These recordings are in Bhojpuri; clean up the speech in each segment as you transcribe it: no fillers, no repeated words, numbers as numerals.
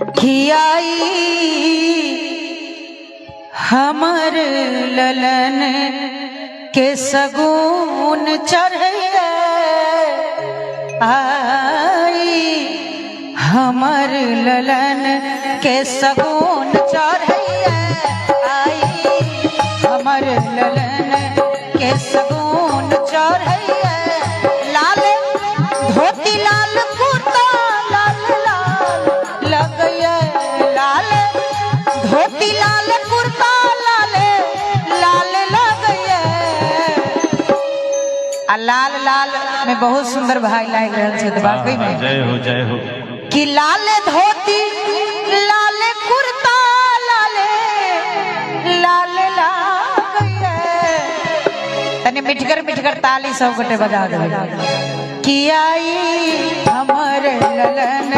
खियाई हमर ललन के सगुन चढ़ैया आई हमर ललन के सगुन चढ़ैया आई हमर ललन के सगुन चढ़ैया लाल धोती लाल कुर्ता लाल लाल लगैया लाल धोती लाल कुर्ता लाल लाल लगैया आ लाल लाल में बहुत सुंदर भाई लाग रहल छै त वाकई में जय हो कि लाल धोती लाल कुर्ता लाल लाल लगैया तने मिठकर ताली सब गोटे बजा दे कि आई हमर ललन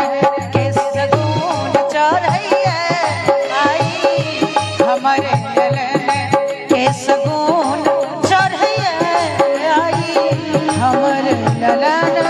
के सगुन चढ़ैया आई हमर ललन के सगुन चढ़ैया आई हमर ललन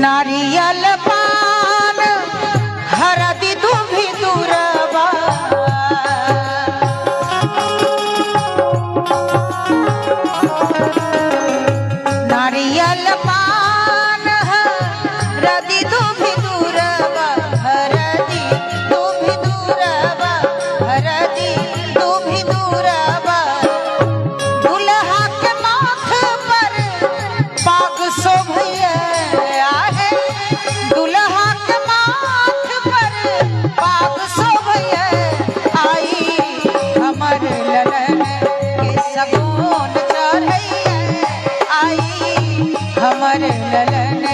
नारियल पान हरदी दूभी दूरबा नारियल पान हरदी दूभी दूरबा हरदी दूभी दूरबा हरदी दूभी दूरबा दुल्हा के माथ पर पाग शोभैया दुल्हा के माथ पर पाग शोभैया आई हमर ललन के सगुन चढ़ैया आई हमर ललन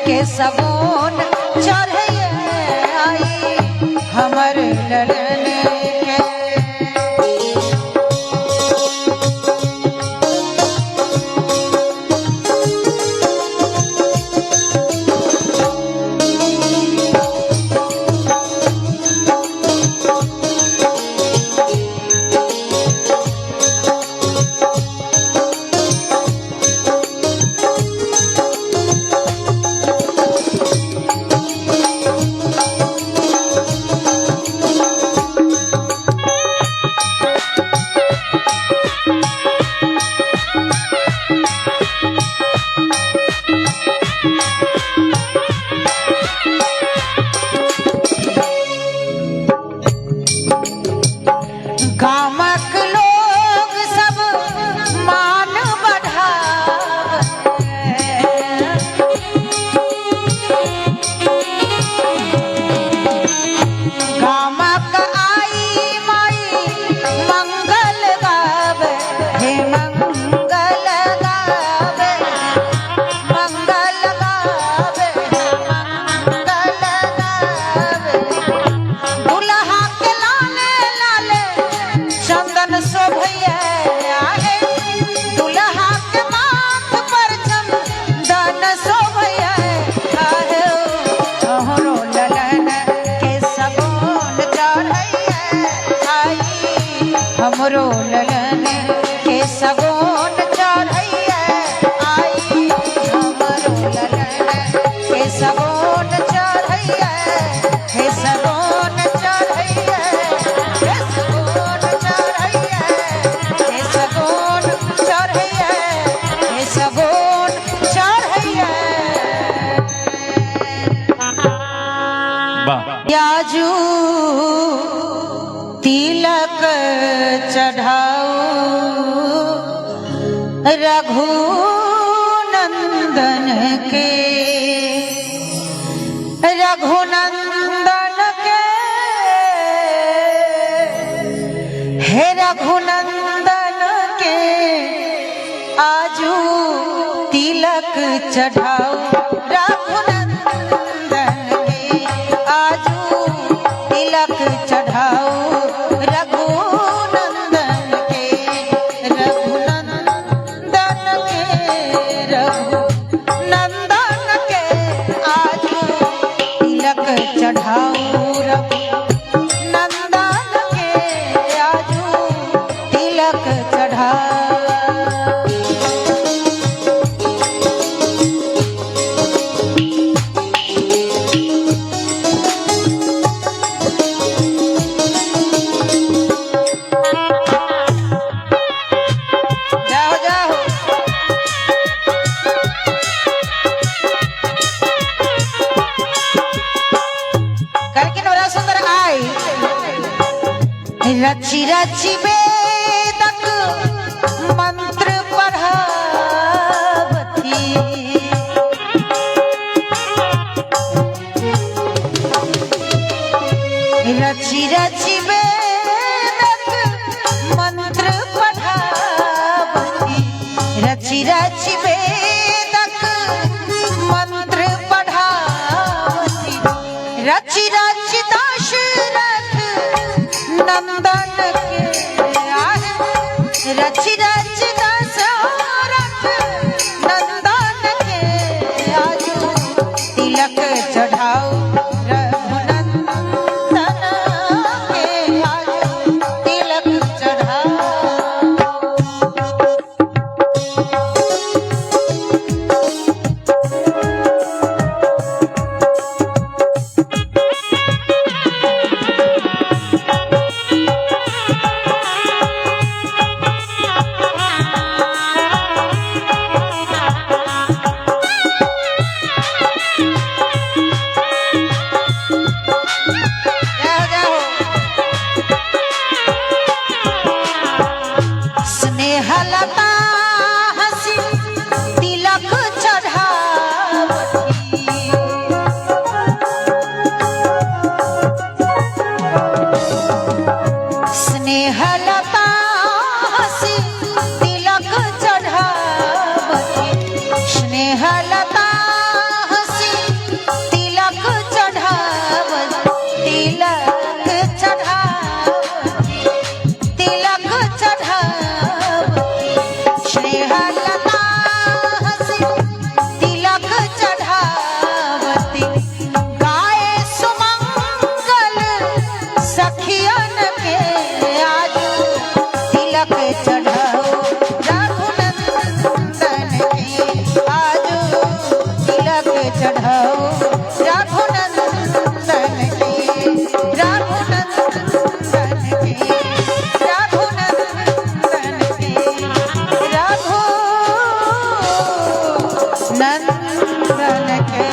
के सगुन चढ़ैया आई हमर ललन के गामक लोग सब मान बढ़ावे गामक आई माई मंगल गावे हे मंगल गावे मंगल गावे मंगल गावे दुल्हा के लाले लाले चंदन शोभैया आहे दुल्हा के माथ पर चंदन शोभैया आहे हमरो ललन के सगुन चढ़ैया आई हमरो ललन के सगुन चढ़ैया आई हमरो ललन के सगुन चढ़ैया हे सगुन चढ़ैया हे सगुन चढ़ैया हे सगुन चढ़ैया हे सगुन चढ़ैया याजू तिलक चढ़ाओ रघुनंदन के रघुनंदन के हे रघुनंदन के आजू तिलक चढ़ाओ रघुनंदन रची रची वेदक मंत्र पढ़ावती रची रची वेदक मंत्र पढ़ावती रची रची वेदक मंत्र पढ़ावती रची रची दशरथ नंदन के आहे रची रची दशरथ नंदन के आजू तिलक चढ़ाओ रघुनंदन के आजू तिलक चढ़ाओ। स्नेहलता हसी तिलक चढ़ावती स्नेहलता हसी तिलक चढ़ावती स्नेहलता हसी तिलक चढ़ावती तिलक चढ़ावती तिलक चढ़ावती स्नेहलता हसी तिलक चढ़ावती गाए सुमंगल सखियन के आजू तिलक चढ़ाओ रघुनंदन के आजू तिलक चढ़ाओ रघुनंदन के रघुनंदन के रघुनंदन के रघुनंदन के।